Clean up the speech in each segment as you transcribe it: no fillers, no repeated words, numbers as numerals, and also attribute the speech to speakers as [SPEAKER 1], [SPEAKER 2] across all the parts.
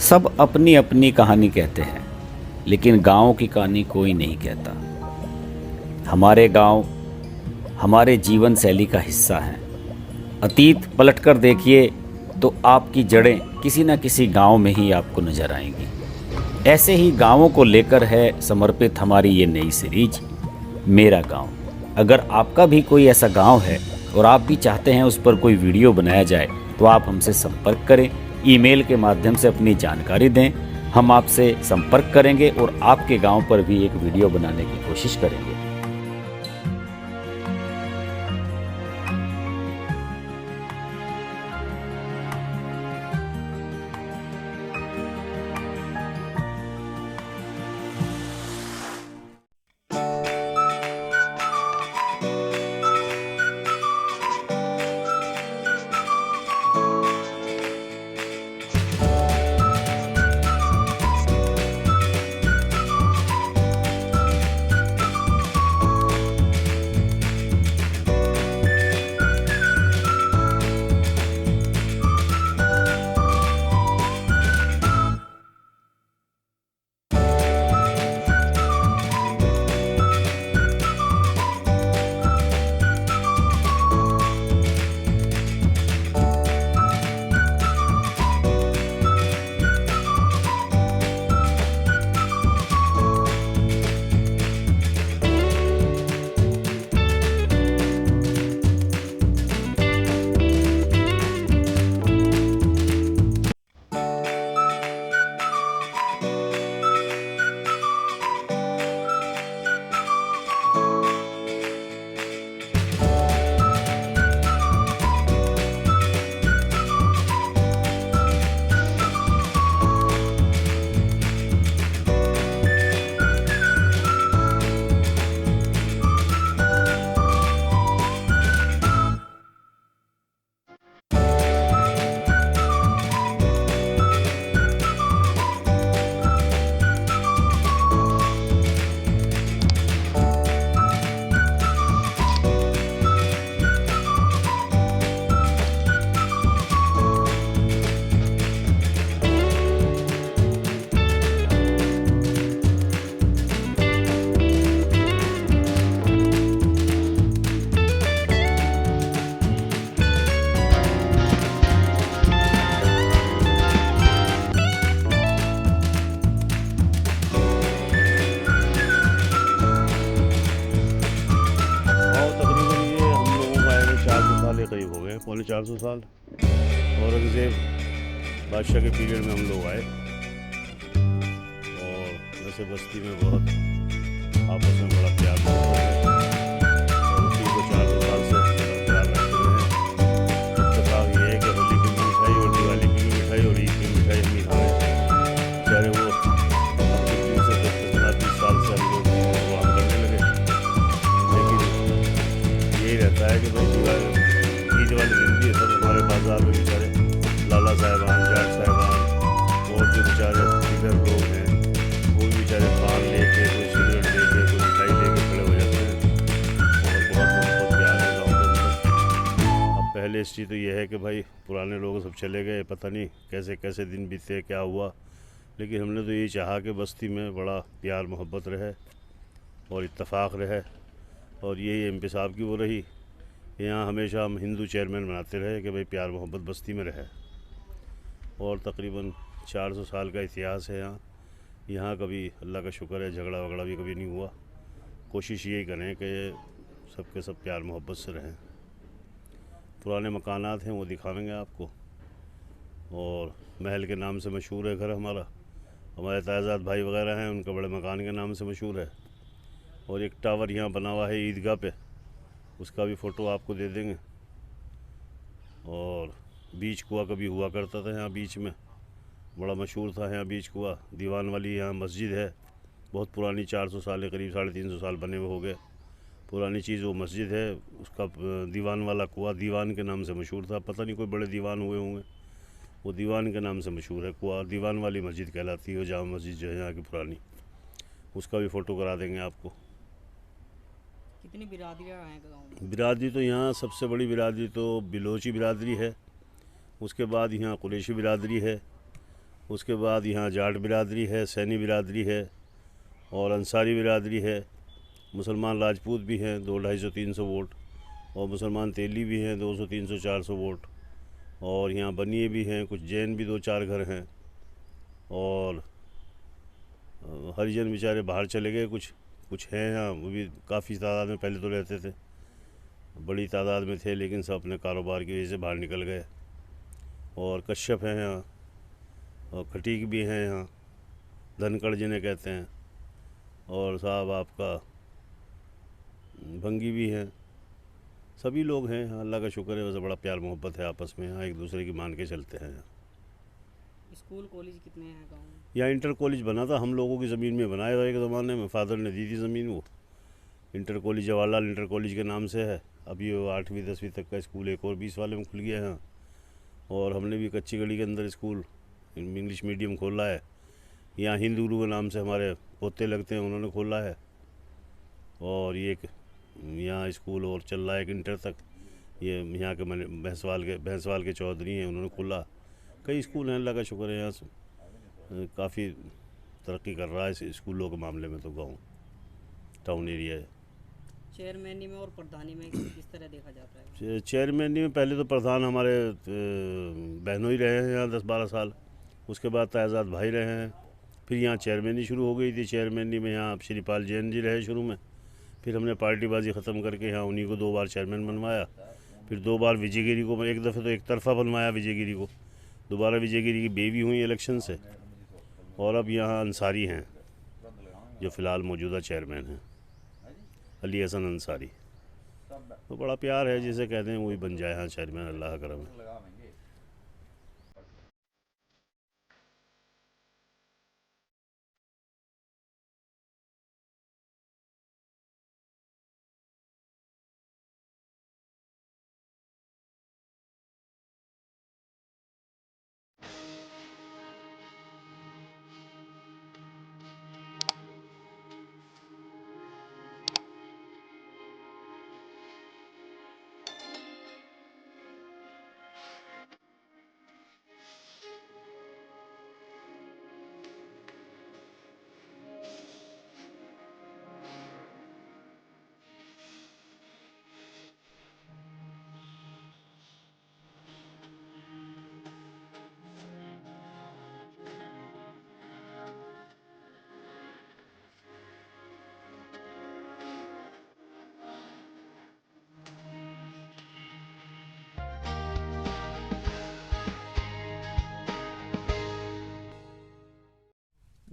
[SPEAKER 1] सब अपनी अपनी कहानी कहते हैं, लेकिन गाँव की कहानी कोई नहीं कहता। हमारे गांव हमारे जीवन शैली का हिस्सा हैं। अतीत पलटकर देखिए तो आपकी जड़ें किसी न किसी गांव में ही आपको नजर आएंगी। ऐसे ही गांवों को लेकर है समर्पित हमारी ये नई सीरीज मेरा गांव। अगर आपका भी कोई ऐसा गांव है और आप भी चाहते हैं उस पर कोई वीडियो बनाया जाए तो आप हमसे संपर्क करें। ईमेल के माध्यम से अपनी जानकारी दें, हम आपसे संपर्क करेंगे और आपके गांव पर भी एक वीडियो बनाने की कोशिश करेंगे।
[SPEAKER 2] करीब हो गए, पौने 400 साल। औरंगज़ेब बादशाह के पीरियड में हम लोग आए और वैसे बस्ती में बहुत आपस में बड़ा प्यार है और उसी को 400 साल से बरकरार रखते हुए हैं। इत्तेफाक ये है कि होली की भी मिठाई और दिवाली की भी मिठाई और ईद की मिठाई हम ही खाएँ। बेचारे वो अब 15 से 20 साल से हम लोग प्रोग्राम करने लगे, लेकिन यही रहता है कि भाई ईद वाले दिन भी सब हमारे बाजार में बेचारे लाला साहबान, जाट साहबान और जो बेचारे इधर लोग हैं वो भी बेचारे पान लेके, कोई सिगरेट लेके, कोई मिठाई लेके खड़े हो जाते हैं और बहुत मोहब्बत प्यार है गाँव के अंदर। अब पहले स्थिति तो ये है कि भाई पुराने लोग सब चले गए, पता नहीं कैसे कैसे दिन बीते, क्या हुआ, लेकिन हमने तो यही चाहा कि बस्ती में बड़ा प्यार मोहब्बत रहे और इत्तेफाक रहे और यही एमपी साहब की वो रही। यहाँ हमेशा हम हिंदू चेयरमैन बनाते रहे कि भाई प्यार मोहब्बत बस्ती में रहे और तकरीबन 400 साल का इतिहास है यहाँ कभी अल्लाह का शुक्र है झगड़ा वगड़ा भी कभी नहीं हुआ। कोशिश यही करें कि सबके सब प्यार मोहब्बत से रहें। पुराने मकानात हैं वो दिखाएंगे आपको और महल के नाम से मशहूर है घर हमारा। हमारे ताज़ाद भाई वगैरह हैं, उनका बड़े मकान के नाम से मशहूर है और एक टावर यहाँ बना हुआ है ईदगाह पे, उसका भी फ़ोटो आपको दे देंगे। और बीच कुआं कभी हुआ करता था यहाँ बीच में, बड़ा मशहूर था यहाँ बीच कुआं। दीवान वाली यहाँ मस्जिद है, बहुत पुरानी, 400 साल करीब 350 साल बने हुए हो गए। पुरानी चीज़ वो मस्जिद है, उसका दीवान वाला कुआं दीवान के नाम से मशहूर था। पता नहीं कोई बड़े दीवान हुए होंगे, वो दीवान के नाम से मशहूर है कुआं। दीवान वाली मस्जिद कहलाती है जामा मस्जिद जो है यहाँ की पुरानी, उसका भी फ़ोटो करा देंगे आपको।
[SPEAKER 3] कितनी बिरादरियाँ हैं गाँव में?
[SPEAKER 2] बिरादरी तो यहाँ सबसे बड़ी बिरादरी तो बिलोची बिरादरी है, उसके बाद यहाँ कुरैशी बिरादरी है, उसके बाद यहाँ जाट बिरादरी है, सैनी बिरादरी है और अंसारी बिरादरी है। मुसलमान राजपूत भी हैं 200-250-300 वोट, और मुसलमान तेली भी हैं 200-300-400 वोट, और यहाँ बनिए भी हैं, कुछ जैन भी 2-4 घर हैं, और हरिजन बेचारे बाहर चले गए, कुछ हैं यहाँ, वो भी काफ़ी तादाद में पहले तो रहते थे, बड़ी तादाद में थे, लेकिन सब अपने कारोबार की वजह से बाहर निकल गए। और कश्यप हैं यहाँ, और खटीक भी हैं यहाँ, धनकड़ जिन्हें कहते हैं, और साहब आपका भंगी भी हैं। सभी लोग हैं यहाँ, अल्लाह का शुक्र है, वैसे बड़ा प्यार मोहब्बत है आपस में यहाँ, एक दूसरे की मान के चलते हैं यहाँ।
[SPEAKER 3] स्कूल कॉलेज कितने हैं गांव में?
[SPEAKER 2] यहाँ इंटर कॉलेज बना था, हम लोगों की ज़मीन में बनाया था एक ज़माने में, फादर ने दी थी ज़मीन, वो inter college Jawaharlal inter college के नाम से है। अभी वो 8वीं 10वीं तक का स्कूल एक और 20 वाले में खुल गया है यहाँ। और हमने भी कच्ची गली के अंदर स्कूल इंग्लिश मीडियम खोला है। यहाँ हिंद गुरु के नाम से हमारे पोते लगते हैं, उन्होंने खोला है। और ये यहाँ स्कूल और चल रहा है एक इंटर तक, ये यहाँ के भैंसवाल के चौधरी हैं, उन्होंने खोला। कई स्कूल हैं, अल्लाह का शुक्र है, यहाँ से काफ़ी तरक्की कर रहा है इस स्कूलों के मामले में। तो गाँव टाउन एरिया है।
[SPEAKER 3] चेयरमैनी में और प्रधानी में किस तरह देखा जाता है?
[SPEAKER 2] चेयरमैनी में पहले तो प्रधान हमारे बहनों ही रहे हैं यहाँ 10-12 साल, उसके बाद तायजाद भाई रहे हैं, फिर यहाँ चेयरमैनी शुरू हो गई थी। चेयरमैनी में यहाँ श्रीपाल जैन जी रहे शुरू में, फिर हमने पार्टीबाजी ख़त्म करके यहाँ उन्हीं को 2 बार चेयरमैन बनवाया, फिर 2 बार विजयगिरी को, एक दफ़े तो एक तरफा बनवाया विजयगिरी को, दोबारा विजयगिरी की बेबी हुई इलेक्शन से, और अब यहाँ अंसारी हैं जो फ़िलहाल मौजूदा चेयरमैन हैं, अली हसन अंसारी। तो बड़ा प्यार है, जिसे कहते हैं वही बन जाए यहाँ चेयरमैन, अल्लाह का करम है।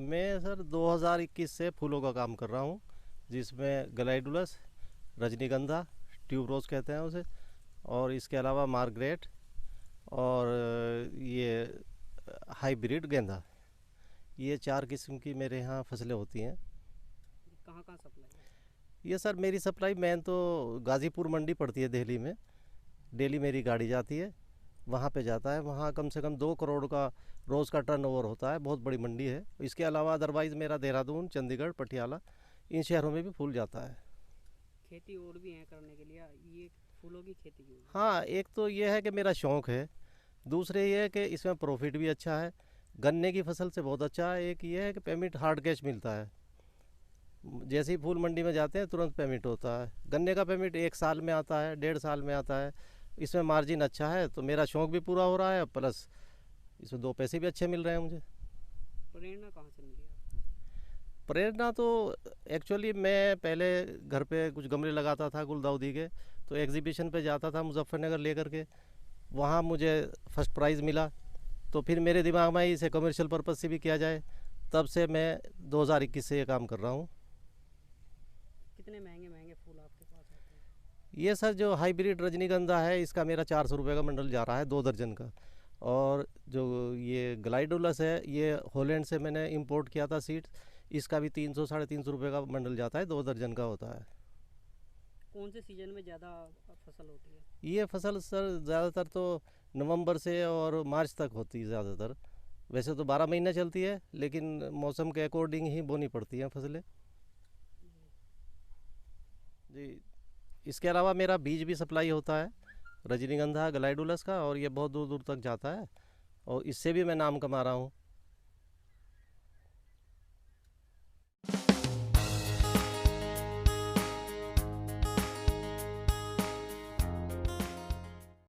[SPEAKER 4] मैं सर 2021 से फूलों का काम कर रहा हूँ, जिसमें ग्लैडुलस, रजनीगंधा, ट्यूबरोज कहते हैं उसे, और इसके अलावा मार्गरेट और ये हाइब्रिड गेंदा, ये 4 किस्म की मेरे यहाँ फसलें होती हैं।
[SPEAKER 3] कहाँ कहाँ सप्लाई है?
[SPEAKER 4] ये सर मेरी सप्लाई मेन तो गाज़ीपुर मंडी पड़ती है दिल्ली में, डेली मेरी गाड़ी जाती है, वहाँ पे जाता है। वहाँ कम से कम 2 करोड़ का रोज़ का टर्नओवर होता है, बहुत बड़ी मंडी है। इसके अलावा अदरवाइज़ मेरा देहरादून, चंडीगढ़, पटियाला, इन शहरों में भी फूल जाता है।
[SPEAKER 3] खेती और भी है करने के लिए, ये फूलों की खेती की?
[SPEAKER 4] हाँ, एक तो ये है कि मेरा शौक़ है, दूसरे ये है कि इसमें प्रॉफिट भी अच्छा है, गन्ने की फसल से बहुत अच्छा है। एक ये है कि पेमेंट हार्ड कैश मिलता है, जैसे ही फूल मंडी में जाते हैं तुरंत पेमेंट होता है। गन्ने का पेमेंट 1 साल में आता है, 1.5 साल में आता है। इसमें मार्जिन अच्छा है, तो मेरा शौक़ भी पूरा हो रहा है, प्लस इसमें 2 पैसे भी अच्छे मिल रहे हैं मुझे।
[SPEAKER 3] प्रेरणा कहाँ से मिली आपको?
[SPEAKER 4] प्रेरणा तो एक्चुअली मैं पहले घर पे कुछ गमले लगाता था गुलदाउदी के, तो एग्जीबिशन पे जाता था मुजफ्फरनगर लेकर के, वहाँ मुझे फर्स्ट प्राइज़ मिला। तो फिर मेरे दिमाग में इसे कमर्शियल पर्पज़ से भी किया जाए, तब से मैं 2021 से ये काम कर रहा हूँ।
[SPEAKER 3] कितने महंगे महंगे फूल आपके पास आते हैं?
[SPEAKER 4] ये सर जो हाइब्रिड रजनीगंधा है, इसका मेरा 400 रुपये का बंडल जा रहा है 2 दर्जन का। और जो ये ग्लाइडोलस है, ये हॉलैंड से मैंने इंपोर्ट किया था सीड्स, इसका भी 300-350 रुपये का बंडल जाता है, 2 दर्जन का होता है।
[SPEAKER 3] कौन से सीजन में ज़्यादा फसल होती है?
[SPEAKER 4] ये फसल सर ज़्यादातर तो नवंबर से और मार्च तक होती है ज़्यादातर। वैसे तो 12 महीने चलती है, लेकिन मौसम के अकॉर्डिंग ही बोनी पड़ती हैं फसलें जी। इसके अलावा मेरा बीज भी सप्लाई होता है रजनीगंधा, ग्लाइडुलस का, और ये बहुत दूर दूर तक जाता है, और इससे भी मैं नाम कमा रहा हूँ।